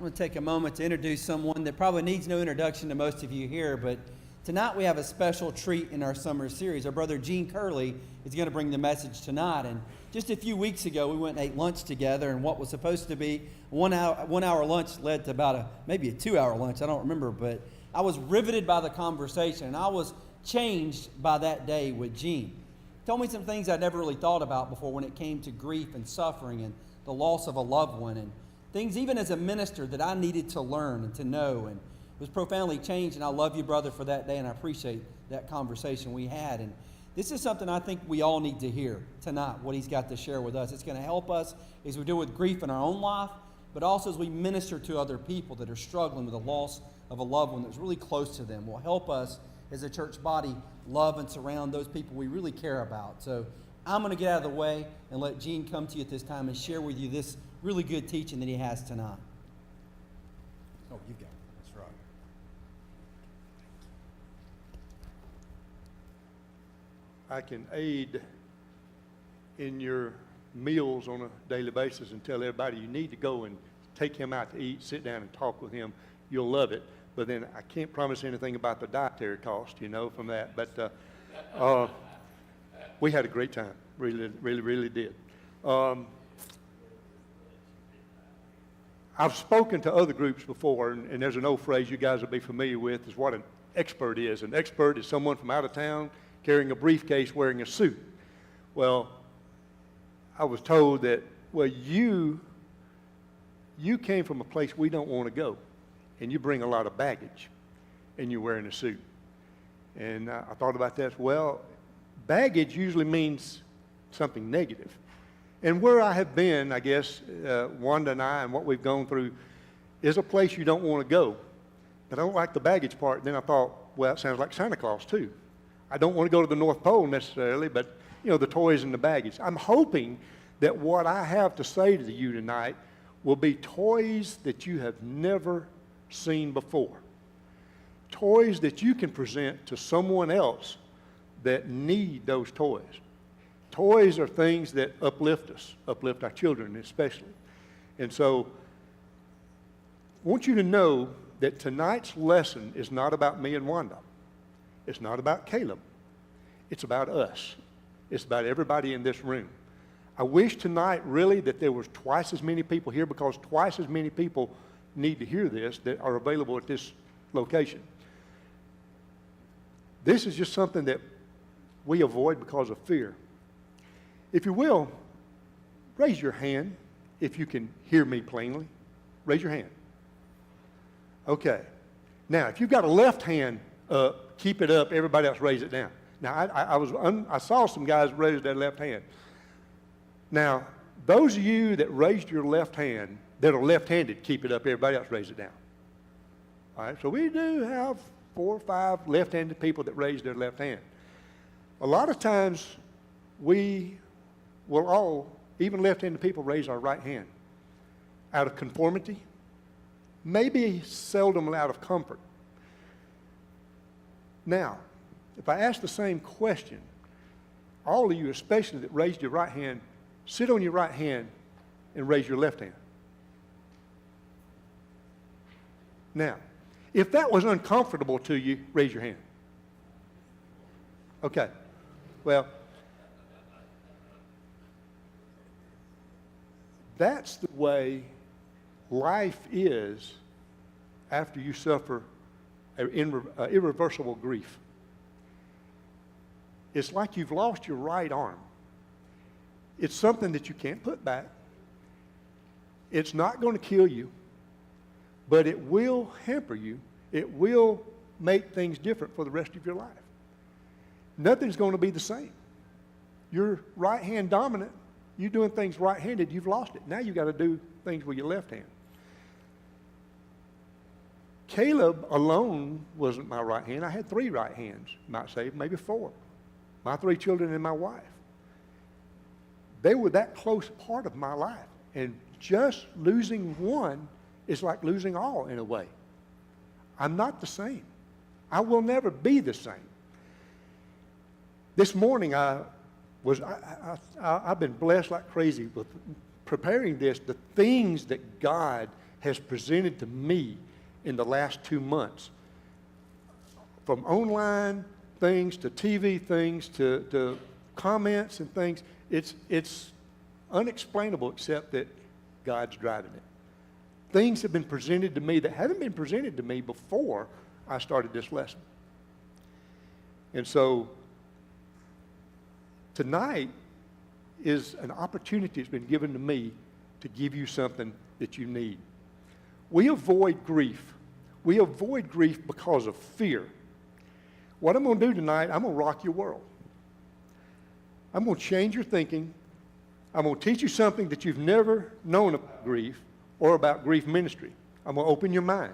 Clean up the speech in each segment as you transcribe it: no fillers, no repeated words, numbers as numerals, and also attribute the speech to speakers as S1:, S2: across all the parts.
S1: I'm going to take a moment to introduce someone that probably needs no introduction to most of you here, but tonight we have a special treat in our summer series. Our brother Gene Kearley is going to bring the message tonight. And just a few weeks ago, we went and ate lunch together, and what was supposed to be one hour lunch led to about maybe a 2-hour lunch. I don't remember, but I was riveted by the conversation, and I was changed by that day with Gene. He told me some things I'd never really thought about before when it came to grief and suffering and the loss of a loved one, and things even as a minister that I needed to learn and to know, and it was profoundly changed. And I love you, brother, for that day, and I appreciate that conversation we had. And this is something I think we all need to hear tonight, what he's got to share with us. It's going to help us as we deal with grief in our own life, but also as we minister to other people that are struggling with the loss of a loved one that's really close to them. Will help us as a church body love and surround those people we really care about. So I'm going to get out of the way and let Gene come to you at this time and share with you this really good teaching that he has tonight.
S2: Oh, you got it. That's right. I can aid in your meals on a daily basis and tell everybody you need to go and take him out to eat, sit down and talk with him. You'll love it. But then I can't promise anything about the dietary cost, from that. But we had a great time. Really, really, really did. I've spoken to other groups before, and there's an old phrase you guys will be familiar with, is what an expert is. An expert is someone from out of town carrying a briefcase wearing a suit. Well, I was told that, you came from a place we don't want to go, and you bring a lot of baggage, and you're wearing a suit. And I thought about that. Well, baggage usually means something negative. And where I have been, I guess, Wanda and I, and what we've gone through, is a place you don't want to go. But I don't like the baggage part. Then I thought, well, it sounds like Santa Claus, too. I don't want to go to the North Pole necessarily, but, the toys and the baggage. I'm hoping that what I have to say to you tonight will be toys that you have never seen before. Toys that you can present to someone else that need those toys. Toys are things that uplift us, uplift our children especially. And so I want you to know that tonight's lesson is not about me and Wanda. It's not about Caleb. It's about us. It's about everybody in this room. I wish tonight really that there was twice as many people here, because twice as many people need to hear this that are available at this location. This is just something that we avoid because of fear. If you will, raise your hand if you can hear me plainly. Raise your hand. Okay. Now, if you've got a left hand up, keep it up. Everybody else raise it down. Now, I saw some guys raise their left hand. Now, those of you that raised your left hand, that are left-handed, keep it up. Everybody else raise it down. All right, so we do have 4 or 5 left-handed people that raise their left hand. A lot of times, we will all, even left-handed people, raise our right hand out of conformity, maybe seldom out of comfort. Now, if I ask the same question, all of you, especially that raised your right hand, sit on your right hand and raise your left hand. Now, if that was uncomfortable to you, raise your hand. Okay. Well, that's the way life is after you suffer irreversible grief. It's like you've lost your right arm. It's something that you can't put back. It's not going to kill you, but it will hamper you. It will make things different for the rest of your life. Nothing's going to be the same. You're right hand dominant. You're doing things right-handed. You've lost it. Now you've got to do things with your left hand. Caleb alone wasn't my right hand. I had 3 right hands, you might say, maybe 4. My 3 children and my wife. They were that close part of my life. And just losing one is like losing all in a way. I'm not the same. I will never be the same. This morning I've been blessed like crazy with preparing this, the things that God has presented to me in the last 2 months, from online things to TV things to comments and things, it's unexplainable except that God's driving it. Things have been presented to me that haven't been presented to me before I started this lesson. And so tonight is an opportunity that's been given to me to give you something that you need. We avoid grief. We avoid grief because of fear. What I'm going to do tonight, I'm going to rock your world. I'm going to change your thinking. I'm going to teach you something that you've never known about grief or about grief ministry. I'm going to open your mind.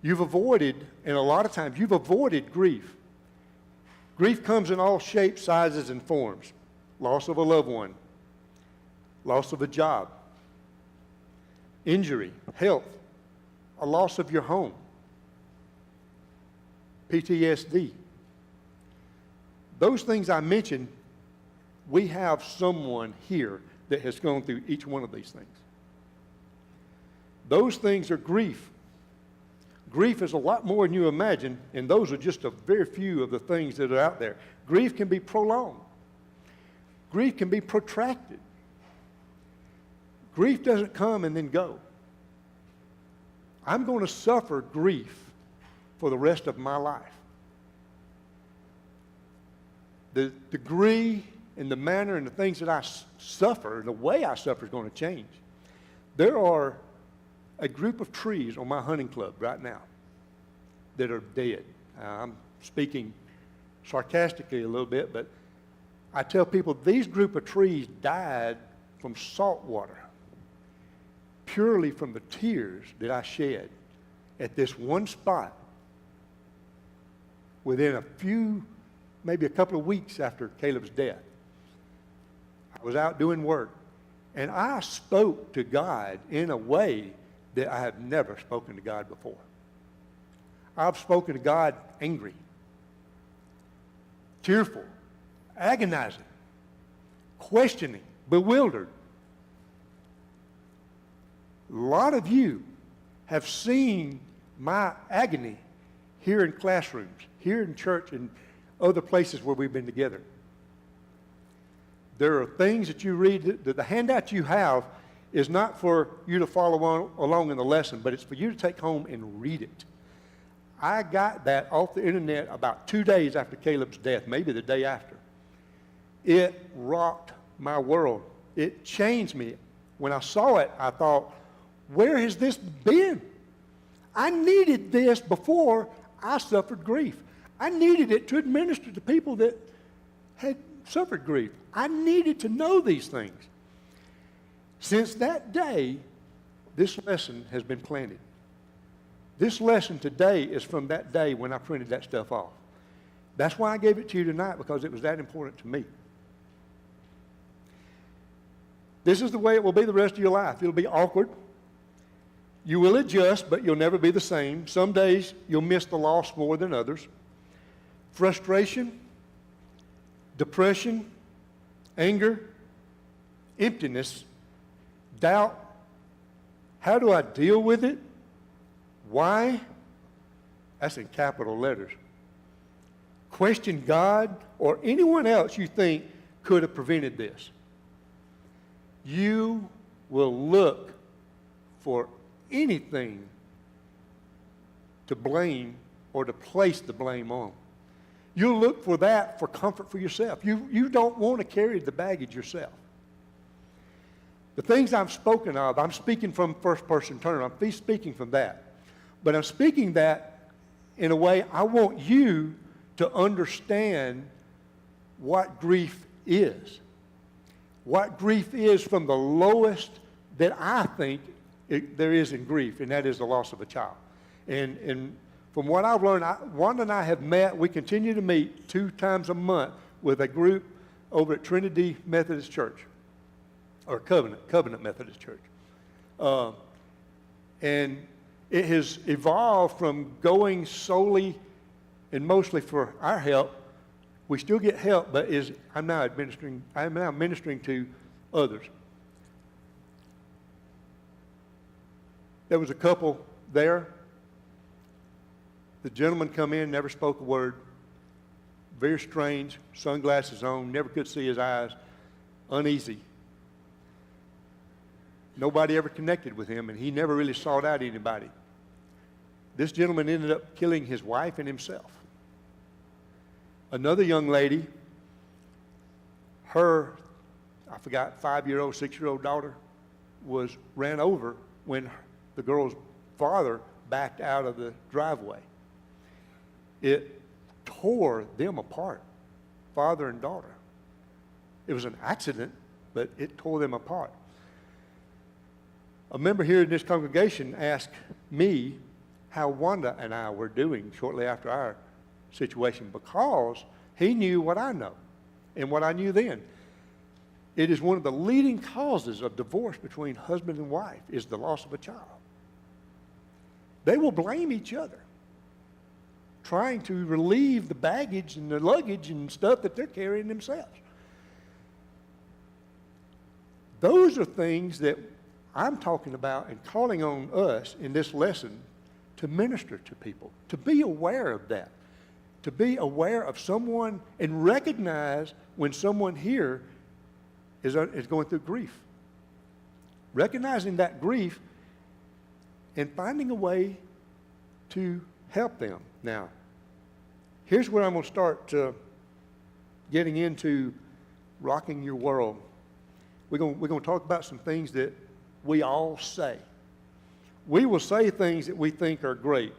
S2: You've avoided, and a lot of times, you've avoided grief. Grief comes in all shapes, sizes, and forms. Loss of a loved one, loss of a job, injury, health, a loss of your home, PTSD. Those things I mentioned, we have someone here that has gone through each one of these things. Those things are grief. Grief is a lot more than you imagine, and those are just a very few of the things that are out there. Grief can be prolonged. Grief can be protracted. Grief doesn't come and then go. I'm going to suffer grief for the rest of my life. The degree and the manner and the things that I suffer and the way I suffer is going to change. There are a group of trees on my hunting club right now that are dead. I'm speaking sarcastically a little bit, but I tell people these group of trees died from salt water, purely from the tears that I shed at this one spot within a few, maybe a couple of weeks after Caleb's death. I was out doing work, and I spoke to God in a way that I have never spoken to God before. I've spoken to God angry, tearful, agonizing, questioning, bewildered. A lot of you have seen my agony here in classrooms, here in church, and other places where we've been together. There are things that you read, that the handout you have is not for you to follow along in the lesson, but it's for you to take home and read it. I got that off the internet about 2 days after Caleb's death, maybe the day after. It rocked my world. It changed me. When I saw it, I thought, where has this been? I needed this before I suffered grief. I needed it to administer to people that had suffered grief. I needed to know these things. Since that day, this lesson has been planted. This lesson today is from that day when I printed that stuff off. That's why I gave it to you tonight, because it was that important to me. This is the way it will be the rest of your life. It'll be awkward. You will adjust, but you'll never be the same. Some days you'll miss the loss more than others. Frustration, depression, anger, emptiness, doubt. How do I deal with it? Why? That's in capital letters. Question God or anyone else you think could have prevented this. You will look for anything to blame or to place the blame on. You'll look for that for comfort for yourself. You don't want to carry the baggage yourself. The things I've spoken of, I'm speaking from first person term. I'm speaking from that. But I'm speaking that in a way I want you to understand what grief is. What grief is from the lowest that I think there is in grief, and that is the loss of a child. And from what I've learned, Wanda and I have met, we continue to meet 2 times a month with a group over at Trinity Methodist Church, or Covenant Methodist Church. And it has evolved from going solely and mostly for our help. We still get help, but I'm now ministering to others. There was a couple there. The gentleman come in, never spoke a word. Very strange, sunglasses on, never could see his eyes, uneasy. Nobody ever connected with him, and he never really sought out anybody. This gentleman ended up killing his wife and himself. Another young lady, her, I forgot, 5-year-old, 6-year-old daughter was ran over when the girl's father backed out of the driveway. It tore them apart, father and daughter. It was an accident, but it tore them apart. A member here in this congregation asked me how Wanda and I were doing shortly after our situation, because he knew what I know and what I knew then. It is one of the leading causes of divorce between husband and wife is the loss of a child. They will blame each other, trying to relieve the baggage and the luggage and stuff that they're carrying themselves. Those are things that I'm talking about and calling on us in this lesson to minister to people, to be aware of that, to be aware of someone and recognize when someone here is going through grief. Recognizing that grief and finding a way to help them. Now, here's where I'm going to start getting into rocking your world. We're going to talk about some things that we all say. We will say things that we think are great.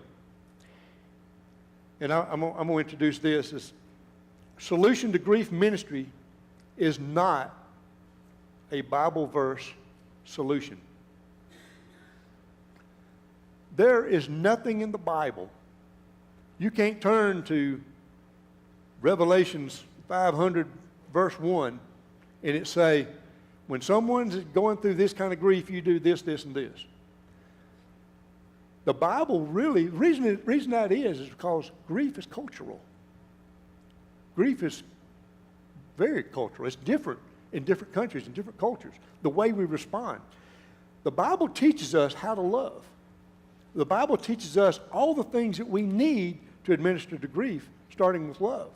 S2: And I'm going to introduce this as solution to grief ministry is not a Bible verse solution. There is nothing in the Bible. You can't turn to Revelations 500 verse 1 and it say, when someone's going through this kind of grief, you do this, this, and this. The Bible really, the reason that is because grief is cultural. Grief is very cultural. It's different in different countries and different cultures, the way we respond. The Bible teaches us how to love. The Bible teaches us all the things that we need to administer to grief, starting with love.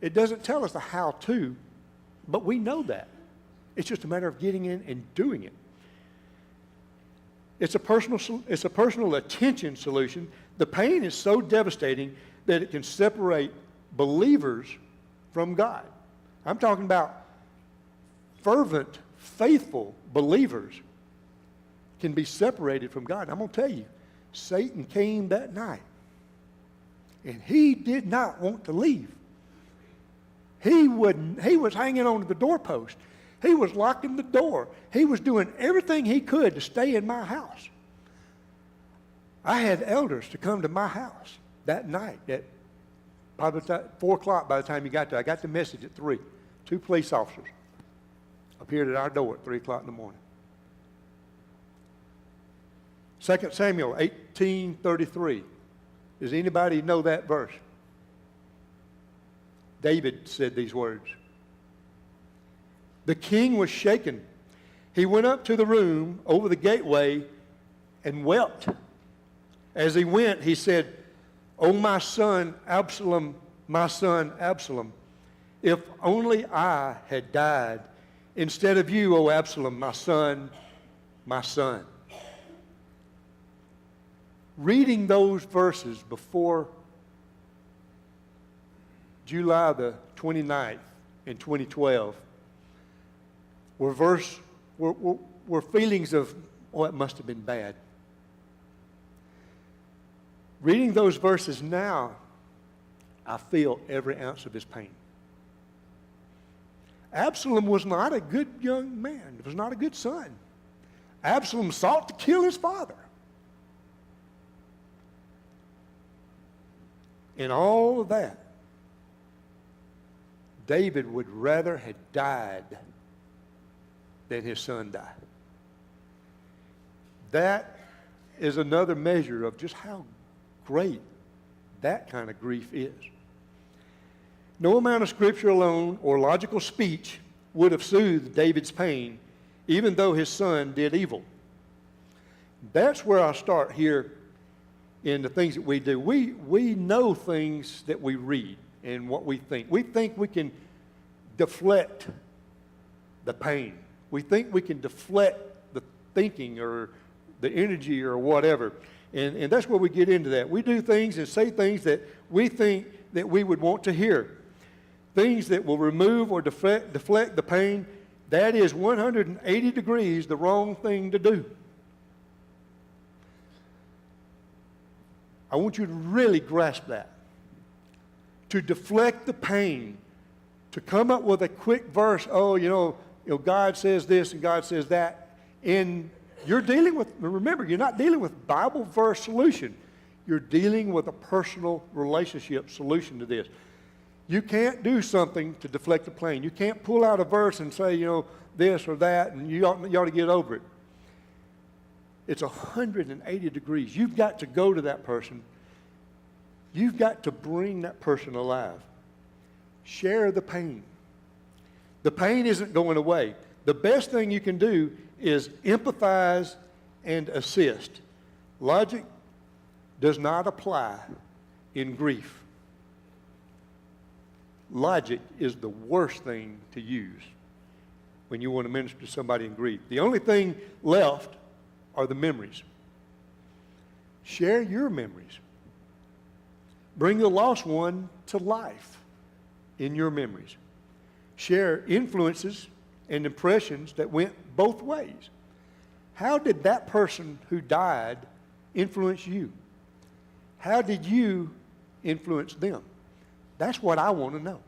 S2: It doesn't tell us the how-to, but we know that. It's just a matter of getting in and doing it. It's a personal attention solution. The pain is so devastating that it can separate believers from God. I'm talking about fervent, faithful believers can be separated from God. I'm going to tell you, Satan came that night, and he did not want to leave. He was hanging on to the doorpost. He was locking the door. He was doing everything he could to stay in my house. I had elders to come to my house that night at probably 4 o'clock by the time he got there. I got the message at 3. 2 police officers appeared at our door at 3 o'clock in the morning. 2 Samuel 18:33. Does anybody know that verse? David said these words. The king was shaken. He went up to the room over the gateway and wept. As he went, he said, "Oh, my son Absalom, if only I had died instead of you, O Absalom, my son, my son." Reading those verses before July the 29th in 2012 were feelings of, oh, it must have been bad. Reading those verses now, I feel every ounce of his pain. Absalom was not a good young man. He was not a good son. Absalom sought to kill his father. In all of that, David would rather have died than his son die. That is another measure of just how great that kind of grief is. No amount of scripture alone or logical speech would have soothed David's pain, even though his son did evil. That's where I start here in the things that we do. We know things that we read and what we think. We think we can deflect the pain. We think we can deflect the thinking or the energy or whatever. And that's where we get into that. We do things and say things that we think that we would want to hear. Things that will remove or deflect the pain. That is 180 degrees the wrong thing to do. I want you to really grasp that. To deflect the pain, to come up with a quick verse, God says this and God says that, and you're dealing with, remember, you're not dealing with Bible verse solution. You're dealing with a personal relationship solution to this. You can't do something to deflect the pain. You can't pull out a verse and say, this or that, and you ought to get over it. It's 180 degrees. You've got to go to that person. You've got to bring that person alive. Share the pain. The pain isn't going away. The best thing you can do is empathize and assist. Logic does not apply in grief. Logic is the worst thing to use when you want to minister to somebody in grief. The only thing left are the memories. Share your memories. Bring the lost one to life in your memories. Share influences and impressions that went both ways. How did that person who died influence you? How did you influence them? That's what I want to know.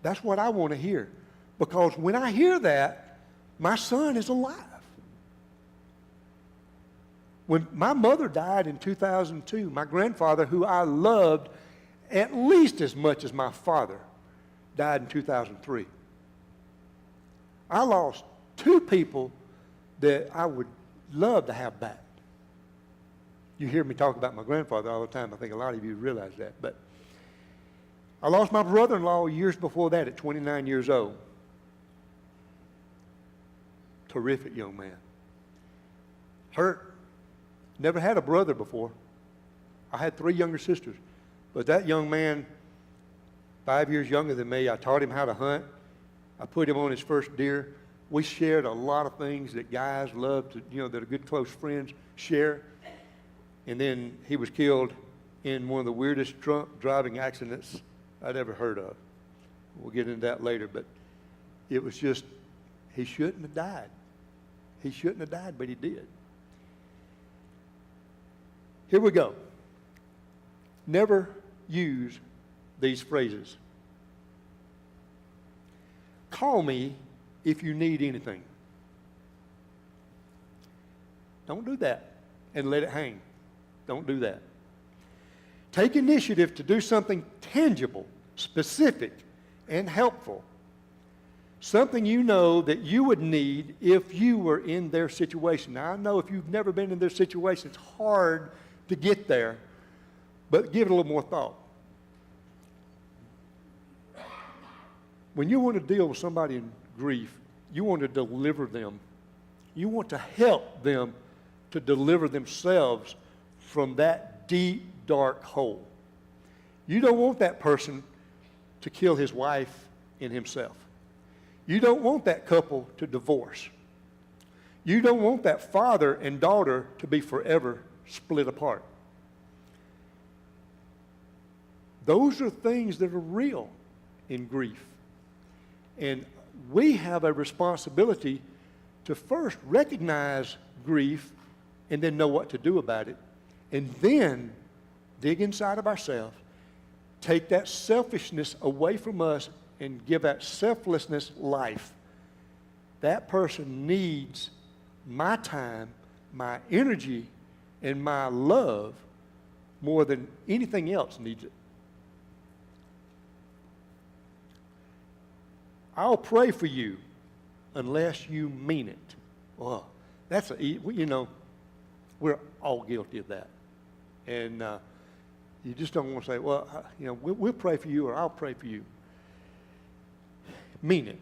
S2: That's what I want to hear. Because when I hear that, my son is alive. When my mother died in 2002, my grandfather, who I loved at least as much as my father, died in 2003. I lost two people that I would love to have back. You hear me talk about my grandfather all the time. I think a lot of you realize that. But I lost my brother-in-law years before that at 29 years old. Terrific young man. Hurt. Never had a brother before. I had 3 younger sisters. But that young man, 5 years younger than me, I taught him how to hunt. I put him on his first deer. We shared a lot of things that guys love to, that are good close friends share. And then he was killed in one of the weirdest drunk driving accidents I'd ever heard of. We'll get into that later, but it was just, he shouldn't have died. He shouldn't have died, but he did. Here we go. Never use these phrases. Call me if you need anything. Don't do that and let it hang. Don't do that. Take initiative to do something tangible, specific, and helpful. Something you know that you would need if you were in their situation. Now, I know if you've never been in their situation, it's hard to get there, but give it a little more thought. When you want to deal with somebody in grief, you want to deliver them. You want to help them to deliver themselves from that deep, dark hole. You don't want that person to kill his wife and himself. You don't want that couple to divorce. You don't want that father and daughter to be forever split apart. Those are things that are real in grief. And we have a responsibility to first recognize grief and then know what to do about it. And then dig inside of ourselves, take that selfishness away from us and give that selflessness life. That person needs my time, my energy, and my love more than anything else needs it. I'll pray for you unless you mean it. Well, we're all guilty of that. And you just don't want to say, well, we'll pray for you or I'll pray for you. Mean it.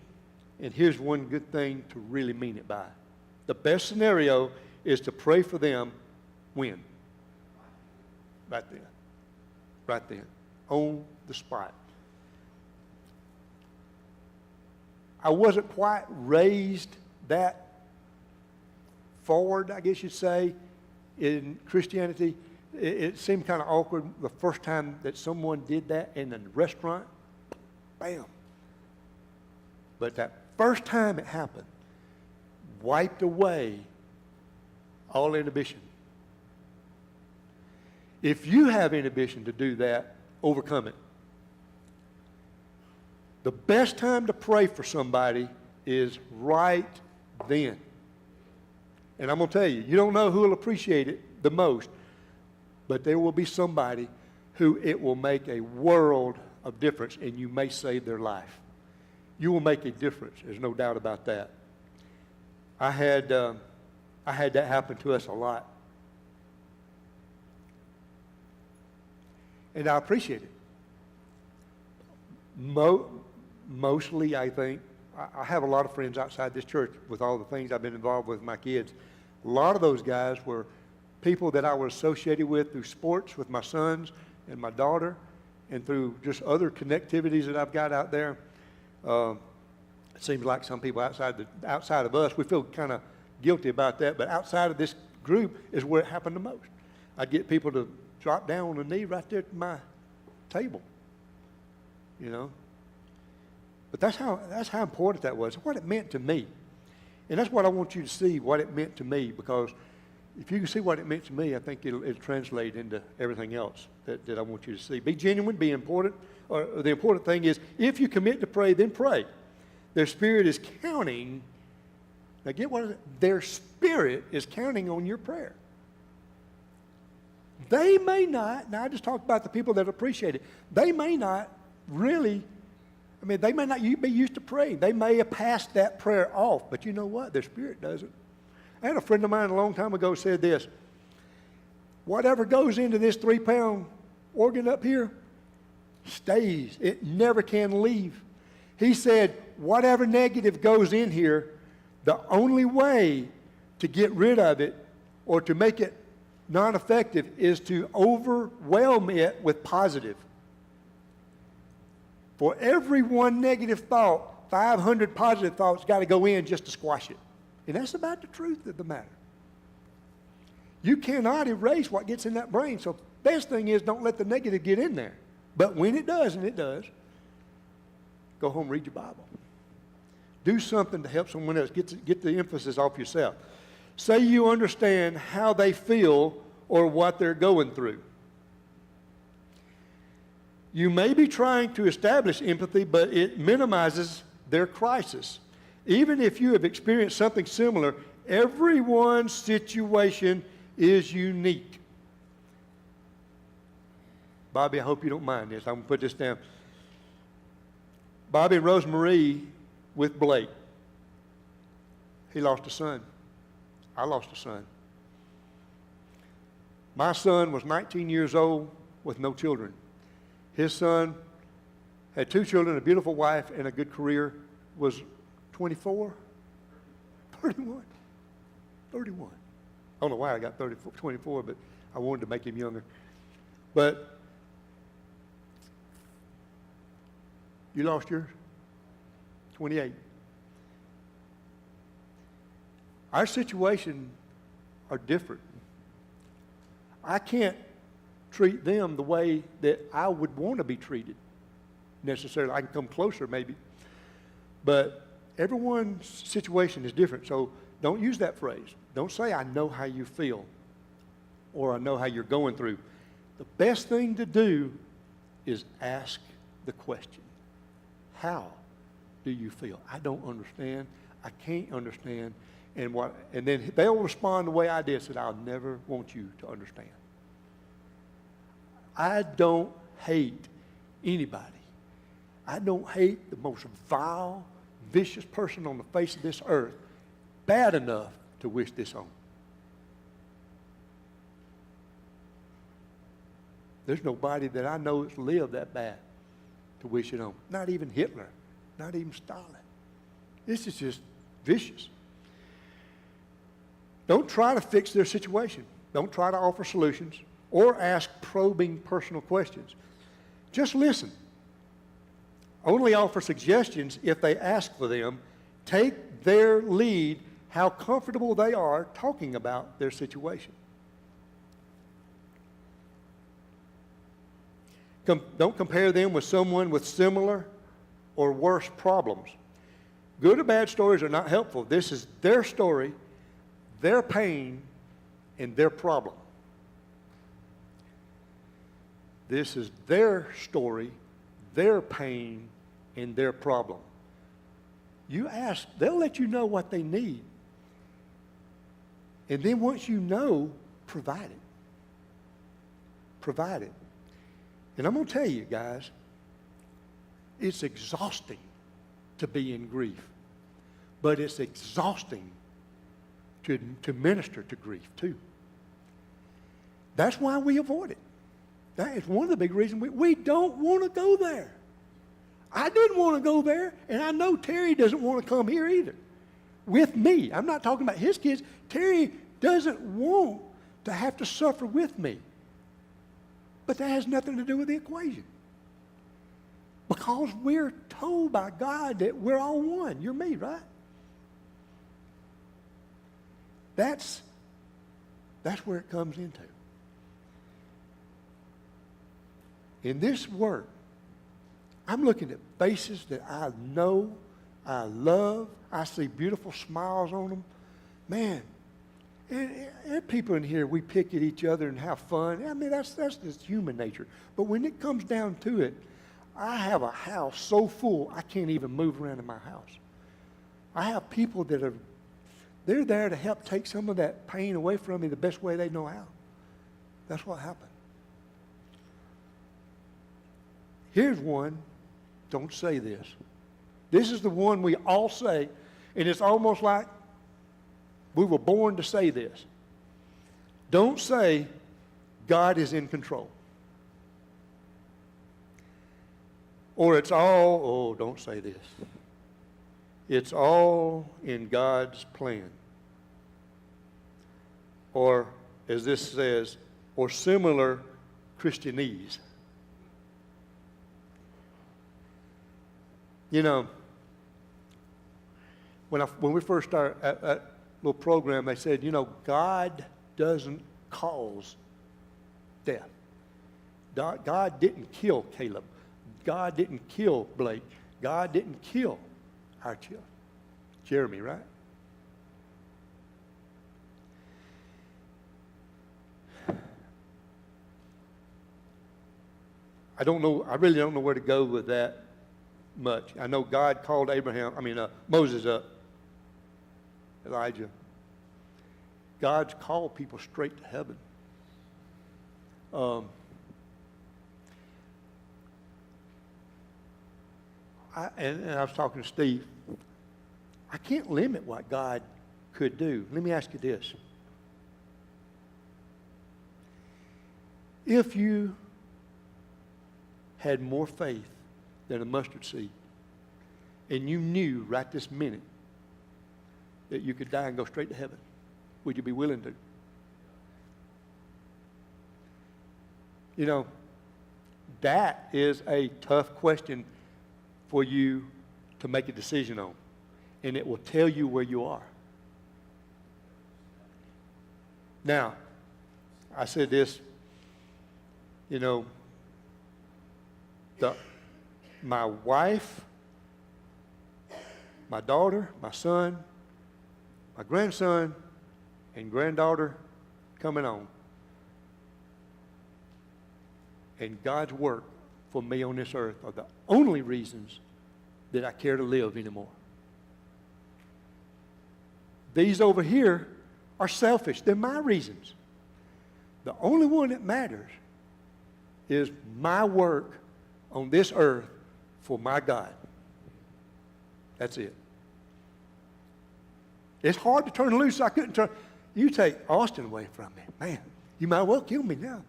S2: And here's one good thing to really mean it by. The best scenario is to pray for them when? Right then. Right then. On the spot. I wasn't quite raised that forward, I guess you'd say, in Christianity. It seemed kind of awkward the first time that someone did that in a restaurant. Bam. But that first time it happened, wiped away all inhibition. If you have inhibition to do that, overcome it. The best time to pray for somebody is right then. And I'm going to tell you, you don't know who will appreciate it the most, but there will be somebody who it will make a world of difference, and you may save their life. You will make a difference. There's no doubt about that. I had that happen to us a lot. And I appreciate it. Mostly, I think, I have a lot of friends outside this church with all the things I've been involved with my kids. A lot of those guys were people that I was associated with through sports with my sons and my daughter, and through just other connectivities that I've got out there. It seems like some people outside of us, we feel kind of guilty about that, but outside of this group is where it happened the most. I'd get people to drop down on the knee right there at my table, you know. But that's how important that was, what it meant to me. And that's what I want you to see, what it meant to me, because if you can see what it meant to me, I think it'll translate into everything else that I want you to see. Be genuine, be important. Or the important thing is, if you commit to pray, then pray. Their spirit is counting. Now get what? Their spirit is counting on your prayer. They may not, now I just talked about the people that appreciate it. They may not really, they may not be used to praying. They may have passed that prayer off, but you know what? Their spirit doesn't. I had a friend of mine a long time ago said this: whatever goes into this 3-pound organ up here stays. It never can leave. He said, whatever negative goes in here, the only way to get rid of it or to make it non-effective is to overwhelm it with positive. For every one negative thought, 500 positive thoughts got to go in just to squash it. And that's about the truth of the matter. You cannot erase what gets in that brain. So best thing is, don't let the negative get in there. But when it does, and it does, go home, read your Bible. Do something to help someone else. Get the emphasis off yourself. Say you understand how they feel or what they're going through. You may be trying to establish empathy, but it minimizes their crisis. Even if you have experienced something similar, everyone's situation is unique. Bobby, I hope you don't mind this. I'm going to put this down. Bobby and Rosemarie with Blake. He lost a son. I lost a son. My son was 19 years old with no children. His son had 2 children, a beautiful wife, and a good career, was 24? 31? 31. I don't know why I got 24, but I wanted to make him younger. But you lost yours? 28. Our situations are different. I can't treat them the way that I would want to be treated necessarily. I can come closer maybe. But everyone's situation is different, so don't use that phrase. Don't say, I know how you feel, or I know how you're going through. The best thing to do is ask the question. How do you feel? I don't understand. I can't understand. And then they'll respond the way I did, said, I'll never want you to understand. I don't hate anybody. I don't hate the most vile, vicious person on the face of this earth bad enough to wish this on. There's nobody that I know that's lived that bad to wish it on. Not even Hitler. Not even Stalin. This is just vicious. Don't try to fix their situation. Don't try to offer solutions or ask probing personal questions. Just listen. Only offer suggestions if they ask for them. Take their lead how comfortable they are talking about their situation. Don't compare them with someone with similar or worse problems. Good or bad stories are not helpful. This is their story, their pain, and their problem. This is their story, their pain, and their problem. You ask, they'll let you know what they need. And then once you know, provide it. Provide it. And I'm going to tell you, guys, it's exhausting to be in grief. But it's exhausting to minister to grief, too. That's why we avoid it. That is one of the big reasons we don't want to go there. I didn't want to go there, and I know Terry doesn't want to come here either. With me. I'm not talking about his kids. Terry doesn't want to have to suffer with me. But that has nothing to do with the equation. Because we're told by God that we're all one. You're me, right? That's where it comes into. In this work, I'm looking at faces that I know, I love. I see beautiful smiles on them. Man, and people in here, we pick at each other and have fun. I mean, that's just human nature. But when it comes down to it, I have a house so full, I can't even move around in my house. I have people that they're there to help take some of that pain away from me the best way they know how. That's what happened. Here's one. Don't say this. This is the one we all say, and it's almost like we were born to say this. Don't say, God is in control. Or it's all, don't say this. It's all in God's plan. Or, as this says, or similar Christianese. You know, when we first started that little program, they said, you know, God doesn't cause death. God didn't kill Caleb. God didn't kill Blake. God didn't kill our children. Jeremy, right? I really don't know where to go with that much. I know God called Moses up, Elijah. God's called people straight to heaven. And I was talking to Steve. I can't limit what God could do. Let me ask you this. If you had more faith than a mustard seed, and you knew right this minute that you could die and go straight to heaven, would you be willing to? You know, that is a tough question for you to make a decision on. And it will tell you where you are. Now, I said this, you know, my wife, my daughter, my son, my grandson, and granddaughter coming on. And God's work for me on this earth are the only reasons that I care to live anymore. These over here are selfish. They're my reasons. The only one that matters is my work on this earth for my God. That's it. It's hard to turn loose. I couldn't turn. You take Austin away from me. Man, you might well kill me now.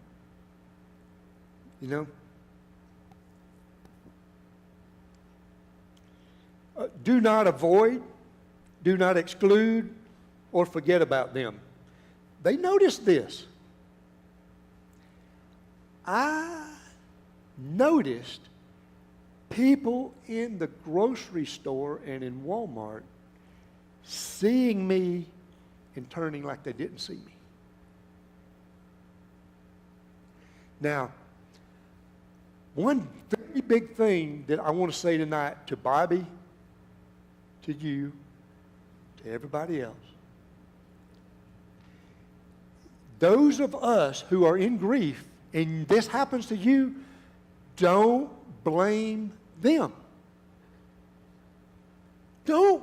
S2: You know? Do not avoid, do not exclude, or forget about them. they noticed this. I noticed people in the grocery store and in Walmart seeing me and turning like they didn't see me. Now, one very big thing that I want to say tonight to Bobby, to you, to everybody else. Those of us who are in grief, and this happens to you, don't blame them. You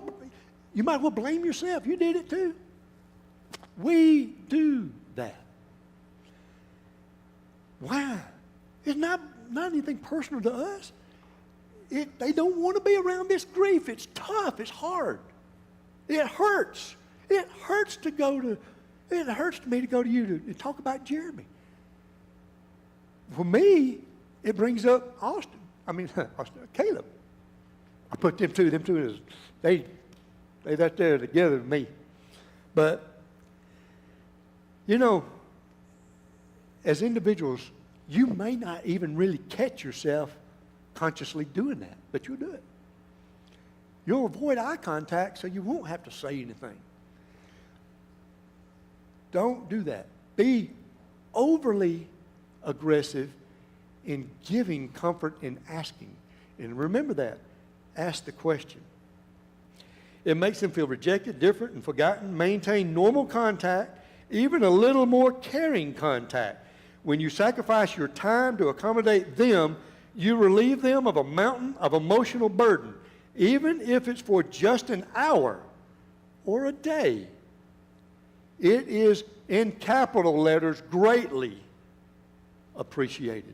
S2: might as well blame yourself. You did it too. We do that. Why? It's not anything personal to us. They don't want to be around this grief. It's tough. It's hard. It hurts. It hurts to me to go to you to talk about Jeremy. For me, it brings up Caleb. I put them two they right there together with me. But, as individuals, you may not even really catch yourself consciously doing that, but you'll do it. You'll avoid eye contact so you won't have to say anything. Don't do that. Be overly aggressive in giving comfort and asking. And remember that. Ask the question. It makes them feel rejected, different, and forgotten. Maintain normal contact, even a little more caring contact. When you sacrifice your time to accommodate them, you relieve them of a mountain of emotional burden, even if it's for just an hour or a day. It is, in capital letters, greatly appreciated.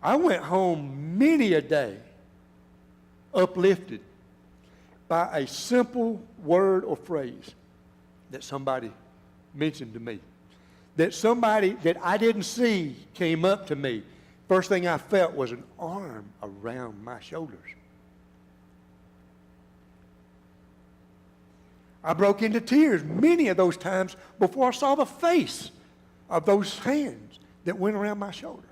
S2: I went home many a day uplifted by a simple word or phrase that somebody mentioned to me. That somebody that I didn't see came up to me. First thing I felt was an arm around my shoulders. I broke into tears many of those times before I saw the face of those hands that went around my shoulder,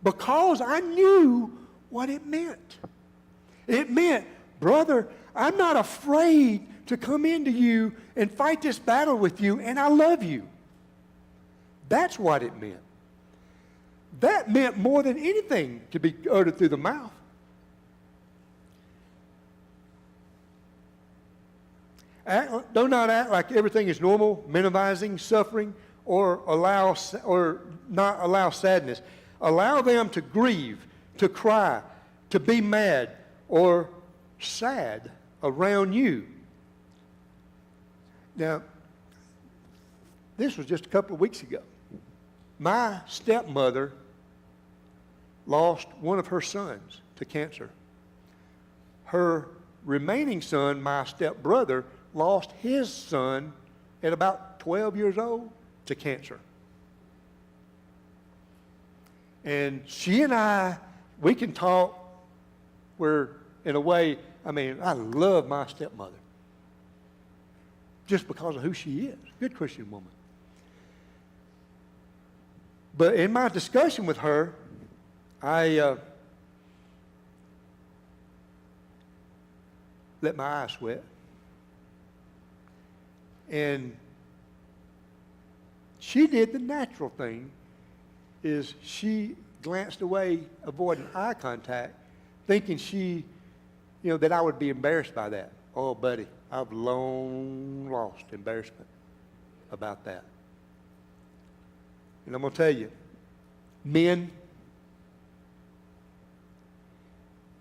S2: because I knew what it meant. It meant, brother, I'm not afraid to come into you and fight this battle with you, and I love you. That's what it meant. That meant more than anything to be uttered through the mouth. Do not act like everything is normal, minimizing suffering, or not allow sadness. Allow them to grieve, to cry, to be mad or sad around you. Now, this was just a couple of weeks ago. My stepmother lost one of her sons to cancer. Her remaining son, my stepbrother, lost his son at about 12 years old to cancer. And she and we can talk where, in a way, I love my stepmother just because of who she is. Good Christian woman. But in my discussion with her, I let my eyes sweat. And she did the natural thing, is she glanced away, avoiding eye contact, thinking that I would be embarrassed by that. Oh, buddy, I've long lost embarrassment about that. And I'm going to tell you, men,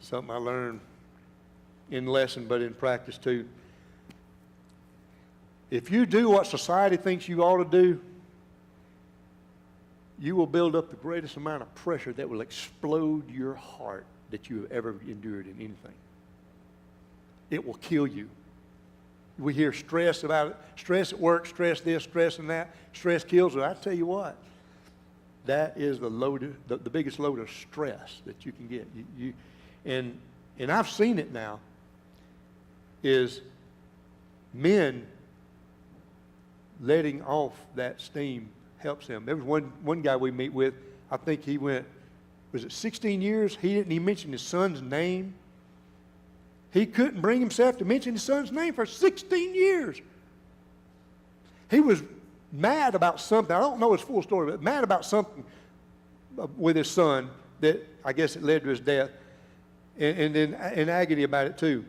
S2: something I learned in lesson but in practice too. If you do what society thinks you ought to do, you will build up the greatest amount of pressure that will explode your heart that you have ever endured in anything. It will kill you. We hear stress about it, stress at work, stress this, stress and that. Stress kills it. I tell you what, that is the biggest load of stress that you can get. And I've seen it now, is men letting off that steam helps him. There was one guy we meet with, I think he went, was it 16 years? He didn't even mention his son's name. He couldn't bring himself to mention his son's name for 16 years. He was mad about something. I don't know his full story, but mad about something with his son that I guess it led to his death, and then in agony about it too.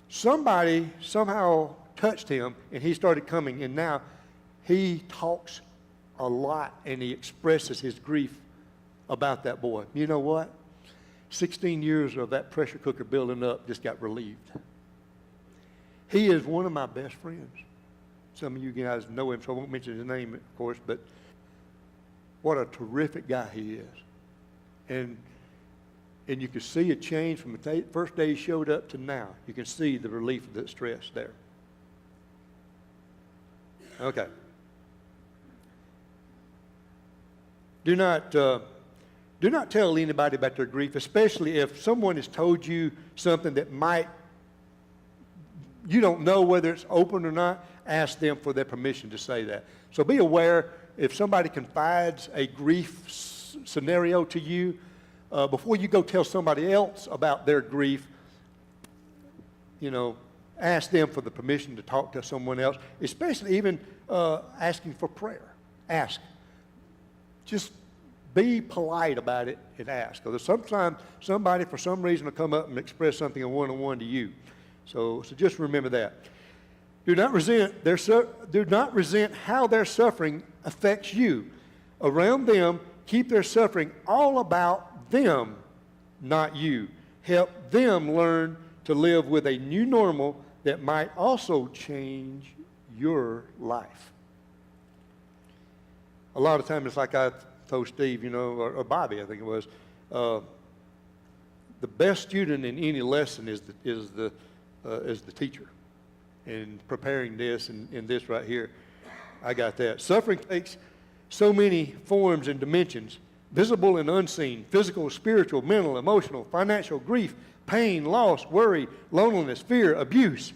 S2: Somebody somehow touched him, and he started coming, and now he talks a lot, and he expresses his grief about that boy. You know what? 16 years of that pressure cooker building up just got relieved. He is one of my best friends. Some of you guys know him, so I won't mention his name, of course, but what a terrific guy he is. And you can see a change from the first day he showed up to now. You can see the relief of that stress there. Okay. Do not tell anybody about their grief, especially if someone has told you something that you don't know whether it's open or not. Ask them for their permission to say that. So be aware if somebody confides a grief scenario to you, before you go tell somebody else about their grief, ask them for the permission to talk to someone else, especially even asking for prayer. Ask. Just be polite about it and ask. Because sometimes somebody, for some reason, will come up and express something one-on-one to you. So just remember that. Do not resent how their suffering affects you. Around them, keep their suffering all about them, not you. Help them learn to live with a new normal that might also change your life. A lot of times it's like I told Steve, or Bobby, I think it was, the best student in any lesson is the teacher. And preparing this and this right here, I got that. Suffering takes so many forms and dimensions, visible and unseen, physical, spiritual, mental, emotional, financial, grief, pain, loss, worry, loneliness, fear, abuse.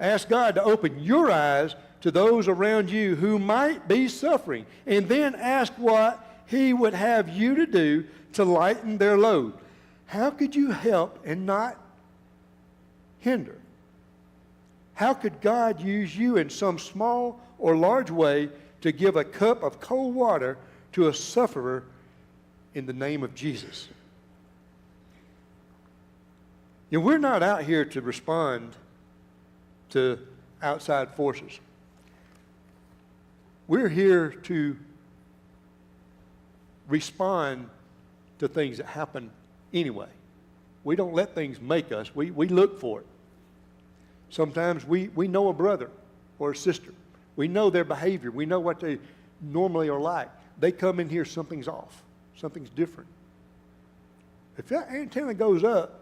S2: Ask God to open your eyes to those around you who might be suffering, and then ask what He would have you to do to lighten their load. How could you help and not hinder? How could God use you in some small or large way to give a cup of cold water to a sufferer in the name of Jesus? We're not out here to respond to outside forces. We're here to respond to things that happen anyway. We don't let things make us. We look for it. Sometimes we know a brother or a sister. We know their behavior. We know what they normally are like. They come in here, something's off. Something's different. If that antenna goes up,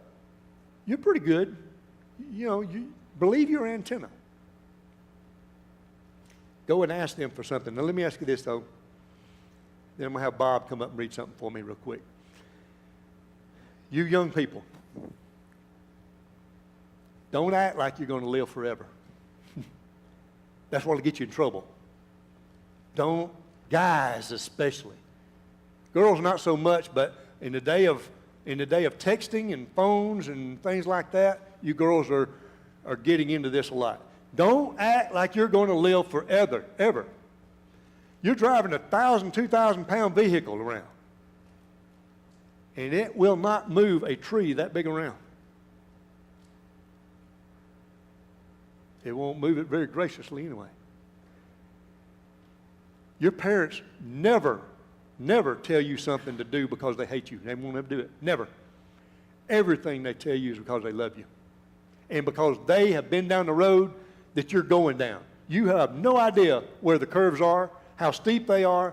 S2: you're pretty good. You believe your antenna. Go and ask them for something. Now let me ask you this, though. Then I'm going to have Bob come up and read something for me real quick. You young people, don't act like you're going to live forever. That's what'll get you in trouble. Don't, guys especially. Girls not so much, but in the day of texting and phones and things like that, you girls are getting into this a lot. Don't act like you're going to live forever, ever. You're driving a 1,000, 2,000-pound vehicle around, and it will not move a tree that big around. It won't move it very graciously anyway. Your parents never tell you something to do because they hate you. They won't ever do it. Never. Everything they tell you is because they love you. And because they have been down the road that you're going down. You have no idea where the curves are, how steep they are,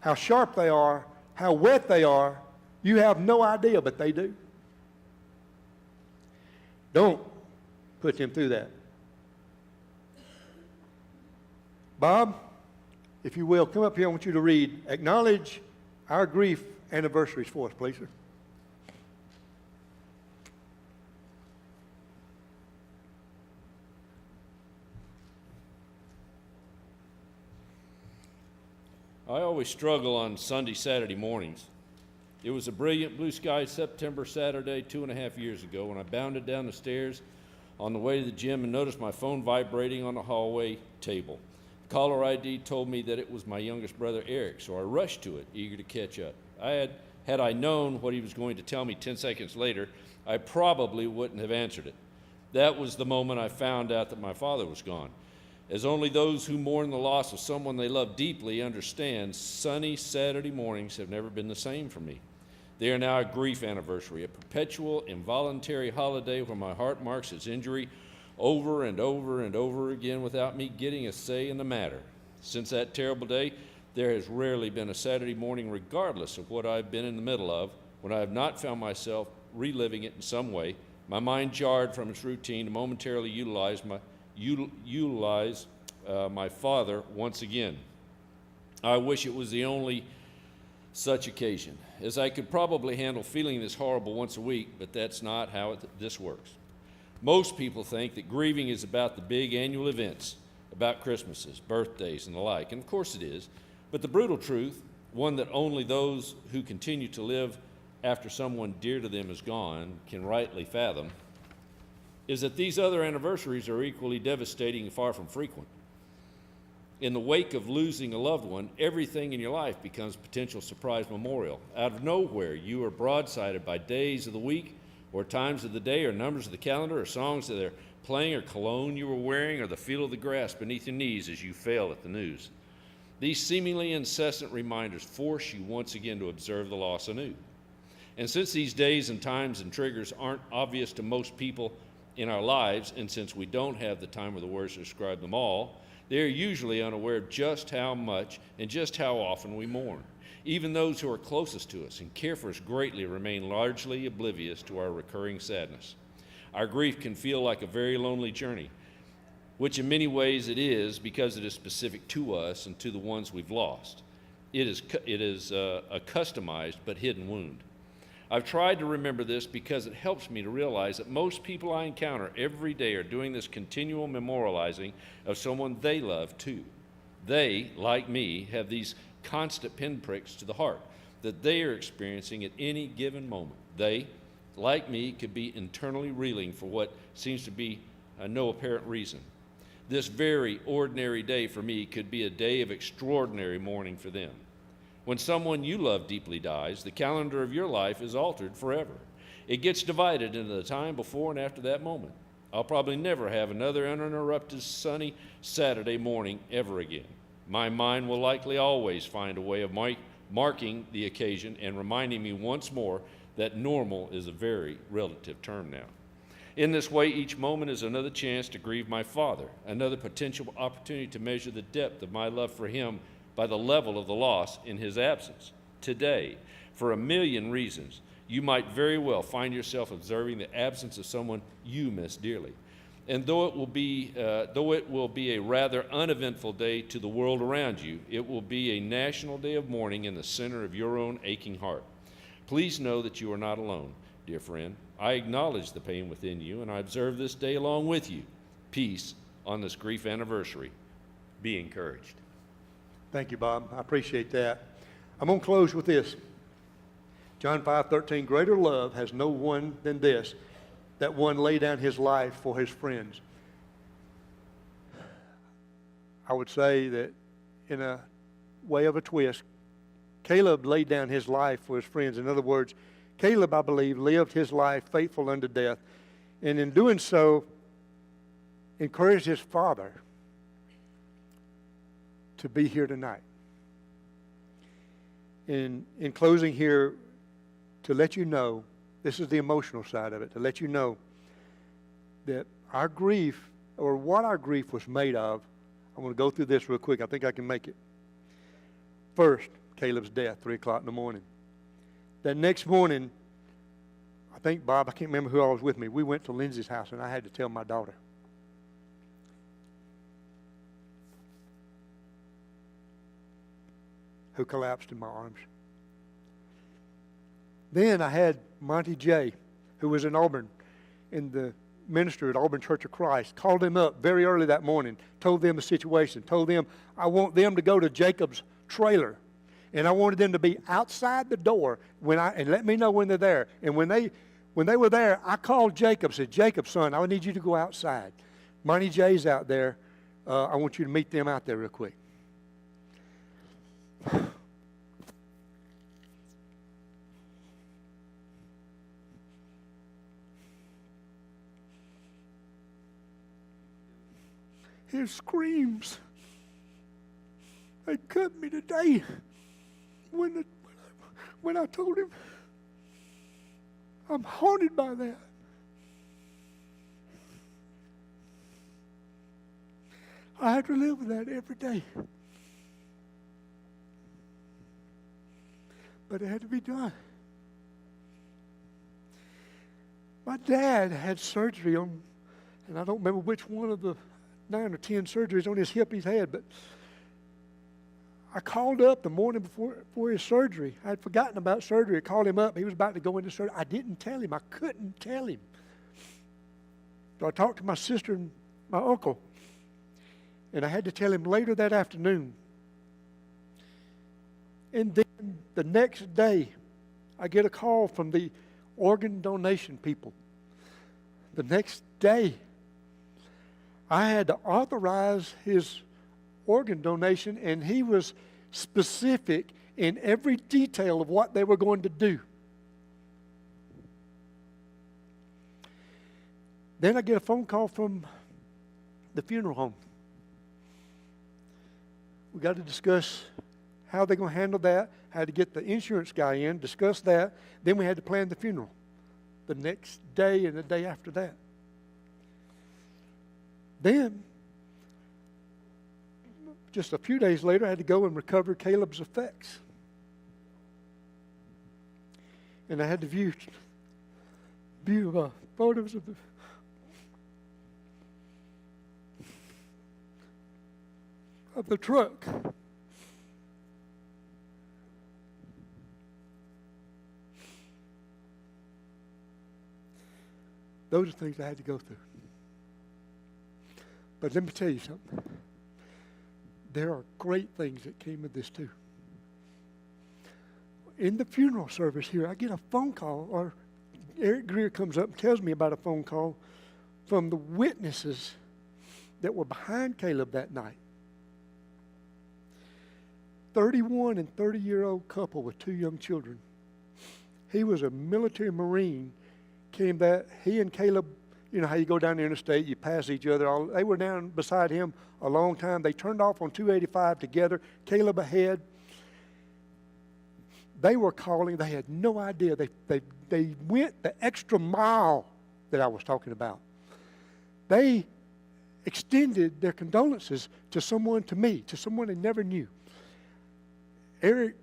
S2: how sharp they are, how wet they are. You have no idea, but they do. Don't put them through that. Bob, if you will, come up here. I want you to read, acknowledge our grief anniversaries for us, please, sir.
S3: I always struggle on Sunday, Saturday mornings. It was a brilliant blue sky September Saturday 2.5 years ago when I bounded down the stairs on the way to the gym and noticed my phone vibrating on the hallway table. The caller ID told me that it was my youngest brother Eric, so I rushed to it, eager to catch up. Had I known what he was going to tell me 10 seconds later, I probably wouldn't have answered it. That was the moment I found out that my father was gone. As only those who mourn the loss of someone they love deeply understand, sunny Saturday mornings have never been the same for me. They are now a grief anniversary, a perpetual, involuntary holiday where my heart marks its injury over and over and over again without me getting a say in the matter. Since that terrible day, there has rarely been a Saturday morning, regardless of what I've been in the middle of, when I have not found myself reliving it in some way, my mind jarred from its routine to momentarily utilize my father once again. I wish it was the only such occasion, as I could probably handle feeling this horrible once a week, but that's not how this works. Most people think that grieving is about the big annual events, about Christmases, birthdays, and the like, and of course it is, but the brutal truth, one that only those who continue to live after someone dear to them is gone can rightly fathom, is that these other anniversaries are equally devastating and far from frequent. In the wake of losing a loved one, everything in your life becomes potential surprise memorial. Out of nowhere, you are broadsided by days of the week, or times of the day, or numbers of the calendar, or songs that they're playing, or cologne you were wearing, or the feel of the grass beneath your knees as you fail at the news. These seemingly incessant reminders force you once again to observe the loss anew. And since these days and times and triggers aren't obvious to most people in our lives, and since we don't have the time or the words to describe them all, they're usually unaware of just how much and just how often we mourn. Even those who are closest to us and care for us greatly remain largely oblivious to our recurring sadness. Our grief can feel like a very lonely journey, which in many ways it is because it is specific to us and to the ones we've lost. It is a customized but hidden wound. I've tried to remember this because it helps me to realize that most people I encounter every day are doing this continual memorializing of someone they love too. They, like me, have these constant pinpricks to the heart that they are experiencing at any given moment. They, like me, could be internally reeling for what seems to be no apparent reason. This very ordinary day for me could be a day of extraordinary mourning for them. When someone you love deeply dies, the calendar of your life is altered forever. It gets divided into the time before and after that moment. I'll probably never have another uninterrupted sunny Saturday morning ever again. My mind will likely always find a way of marking the occasion and reminding me once more that normal is a very relative term now. In this way, each moment is another chance to grieve my father, another potential opportunity to measure the depth of my love for him by the level of the loss in his absence. Today, for a million reasons, you might very well find yourself observing the absence of someone you miss dearly. And though it will be a rather uneventful day to the world around you, it will be a national day of mourning in the center of your own aching heart. Please know that you are not alone, dear friend. I acknowledge the pain within you, and I observe this day along with you. Peace on this grief anniversary. Be encouraged.
S2: Thank you, Bob. I appreciate that. I'm going to close with this. John 5:13, greater love has no one than this, that one lay down his life for his friends. I would say that in a way of a twist, Caleb laid down his life for his friends. In other words, Caleb, I believe, lived his life faithful unto death, and in doing so, encouraged his father to be here tonight. In closing here, to let you know, this is the emotional side of it, to let you know that our grief, or what our grief was made of, I'm going to go through this real quick. I think I can make it. First, Caleb's death, 3 o'clock in the morning. That next morning, I think, Bob, I can't remember who all was with me. We went to Lindsay's house, and I had to tell my daughter. Who collapsed in my arms. Then I had Monty J., who was in Auburn, in the minister at Auburn Church of Christ, called them up very early that morning, told them the situation, told them I want them to go to Jacob's trailer. And I wanted them to be outside the door and let me know when they're there. And when they were there, I called Jacob, said, Jacob, son, I need you to go outside. Monty J's out there. I want you to meet them out there real quick. His screams. They cut me today. When I told him, I'm haunted by that. I have to live with that every day. But it had to be done. My dad had surgery on, and I don't remember which one of the 9 or 10 surgeries on his hip he's had, but I called up the morning before his surgery. I had forgotten about surgery. I called him up. He was about to go into surgery. I didn't tell him. I couldn't tell him. So I talked to my sister and my uncle, and I had to tell him later that afternoon. And then the next day, I get a call from the organ donation people. The next day, I had to authorize his organ donation, and he was specific in every detail of what they were going to do. Then I get a phone call from the funeral home. We got to discuss how they're going to handle that, how to get the insurance guy in, discuss that. Then we had to plan the funeral the next day and the day after that. Then, just a few days later, I had to go and recover Caleb's effects. And I had to view photos of the truck. Those are things I had to go through. But let me tell you something. There are great things that came of this too. In the funeral service here, I get a phone call, or Eric Greer comes up and tells me about a phone call from the witnesses that were behind Caleb that night. 31 and 30-year-old couple with 2 young children. He was a military Marine. He and Caleb, you know how you go down the interstate, you pass each other. They were down beside him a long time. They turned off on 285 together, Caleb ahead. They were calling. They had no idea. They went the extra mile that I was talking about. They extended their condolences to someone they never knew. Eric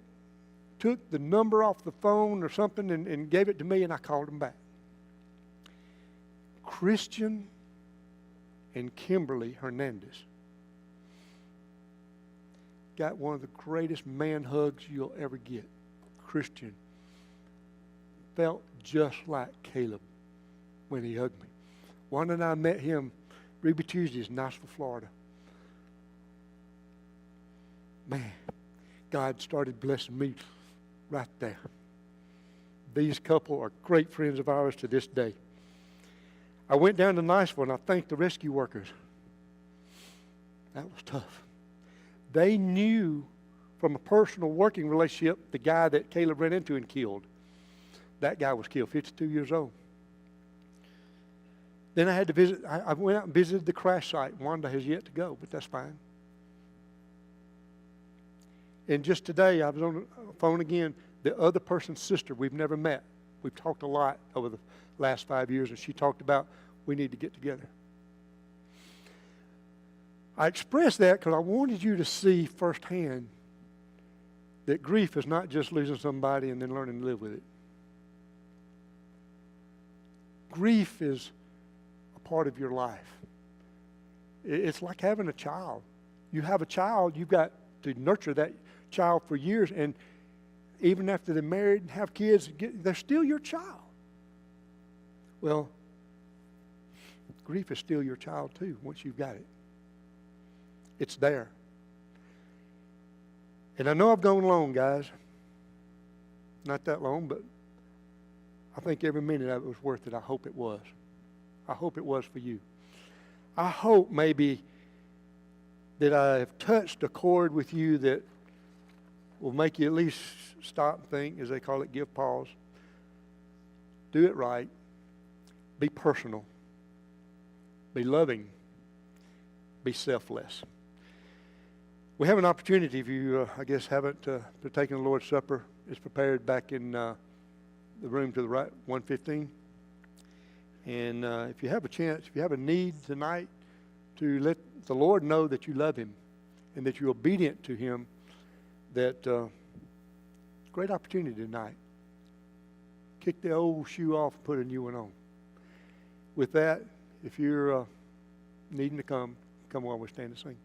S2: took the number off the phone or something and gave it to me, and I called him back. Christian and Kimberly Hernandez got one of the greatest man hugs you'll ever get. Christian felt just like Caleb when he hugged me. Wanda and I met him Ruby Tuesdays in Niceville, Florida. Man, God started blessing me right there. These couple are great friends of ours to this day. I went down to Niceville and I thanked the rescue workers. That was tough. They knew from a personal working relationship the guy that Caleb ran into and killed. That guy was killed, 52 years old. Then I had to visit. I went out and visited the crash site. Wanda has yet to go, but that's fine. And just today, I was on the phone again. The other person's sister, we've never met. We've talked a lot over the last 5 years, and she talked about we need to get together. I expressed that because I wanted you to see firsthand that grief is not just losing somebody and then learning to live with it. Grief is a part of your life. It's like having a child. You have a child, you've got to nurture that child for years, and even after they're married and have kids, they're still your child. Well, grief is still your child too once you've got it. It's there. And I know I've gone long, guys. Not that long, but I think every minute of it was worth it. I hope it was. I hope it was for you. I hope maybe that I have touched a chord with you that will make you at least stop and think, as they call it, give pause. Do it right. Be personal. Be loving. Be selfless. We have an opportunity, if you, I guess, haven't partaken of the Lord's Supper. It's prepared back in the room to the right, 115. And if you have a chance, if you have a need tonight to let the Lord know that you love Him and that you're obedient to Him, that great opportunity tonight. Kick the old shoe off and put a new one on. With that, if you're needing to come while we stand and sing.